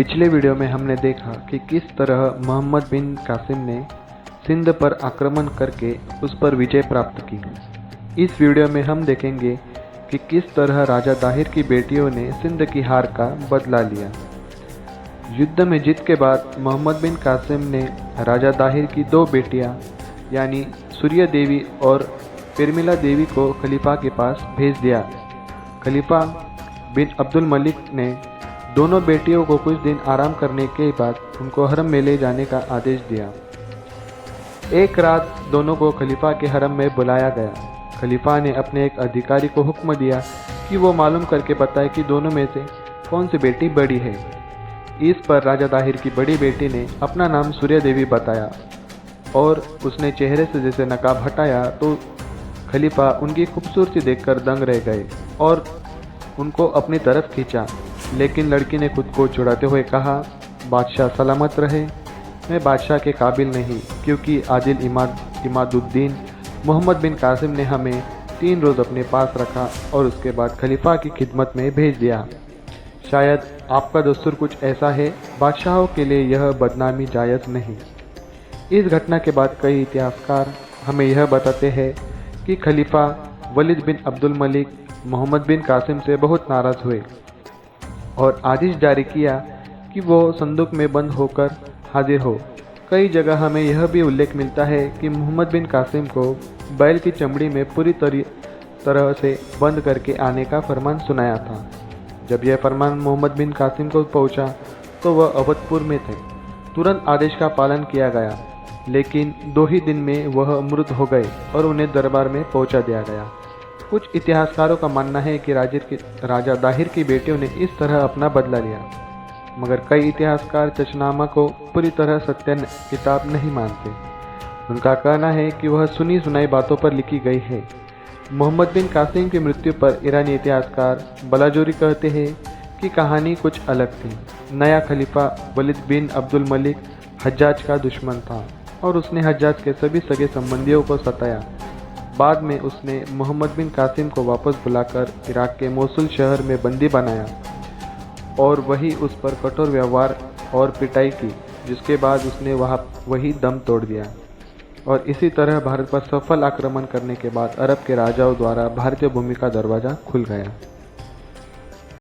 पिछले वीडियो में हमने देखा कि किस तरह मोहम्मद बिन कासिम ने सिंध पर आक्रमण करके उस पर विजय प्राप्त की। इस वीडियो में हम देखेंगे कि किस तरह राजा दाहिर की बेटियों ने सिंध की हार का बदला लिया। युद्ध में जीत के बाद मोहम्मद बिन कासिम ने राजा दाहिर की दो बेटियां यानी सूर्य देवी और पिरमिला देवी को खलीफा के पास भेज दिया। खलीफा बिन अब्दुल मलिक ने दोनों बेटियों को कुछ दिन आराम करने के बाद उनको हरम में ले जाने का आदेश दिया। एक रात दोनों को खलीफा के हरम में बुलाया गया। खलीफा ने अपने एक अधिकारी को हुक्म दिया कि वो मालूम करके बताए कि दोनों में से कौन सी बेटी बड़ी है। इस पर राजा दाहिर की बड़ी बेटी ने अपना नाम सूर्य देवी बताया और उसने चेहरे से जैसे नकाब हटाया तो खलीफा उनकी खूबसूरती देखकर दंग रह गए और उनको अपनी तरफ खींचा। लेकिन लड़की ने खुद को छुड़ाते हुए कहा, बादशाह सलामत रहे, मैं बादशाह के काबिल नहीं, क्योंकि आदिल इमादुद्दीन मोहम्मद बिन कासिम ने हमें 3 रोज़ अपने पास रखा और उसके बाद खलीफा की खिदमत में भेज दिया। शायद आपका दस्तूर कुछ ऐसा है, बादशाहों के लिए यह बदनामी जायज़ नहीं। इस घटना के बाद कई इतिहासकार हमें यह बताते हैं कि खलीफा वलीद बिन अब्दुल मलिक मोहम्मद बिन कासिम से बहुत नाराज़ हुए और आदेश जारी किया कि वो संदूक में बंद होकर हाजिर हो। कई जगह हमें यह भी उल्लेख मिलता है कि मोहम्मद बिन कासिम को बैल की चमड़ी में पूरी तरह से बंद करके आने का फरमान सुनाया था। जब यह फरमान मोहम्मद बिन कासिम को पहुंचा तो वह अवधपुर में थे। तुरंत आदेश का पालन किया गया, लेकिन 2 ही दिन में वह मृत हो गए और उन्हें दरबार में पहुंचा दिया गया। कुछ इतिहासकारों का मानना है कि राजा दाहिर की बेटियों ने इस तरह अपना बदला लिया, मगर कई इतिहासकार चचनामा को पूरी तरह सत्य किताब नहीं मानते। उनका कहना है कि वह सुनी सुनाई बातों पर लिखी गई है। मोहम्मद बिन कासिम की मृत्यु पर ईरानी इतिहासकार बलाजोरी कहते हैं कि कहानी कुछ अलग थी। नया खलीफा वलीद बिन अब्दुल मलिक हज्जाज का दुश्मन था और उसने हज्जाज के सभी सगे संबंधियों को सताया। बाद में उसने मोहम्मद बिन कासिम को वापस बुलाकर इराक के मोसुल शहर में बंदी बनाया और वही उस पर कठोर व्यवहार और पिटाई की, जिसके बाद उसने वही दम तोड़ दिया। और इसी तरह भारत पर सफल आक्रमण करने के बाद अरब के राजाओं द्वारा भारतीय भूमि का दरवाज़ा खुल गया।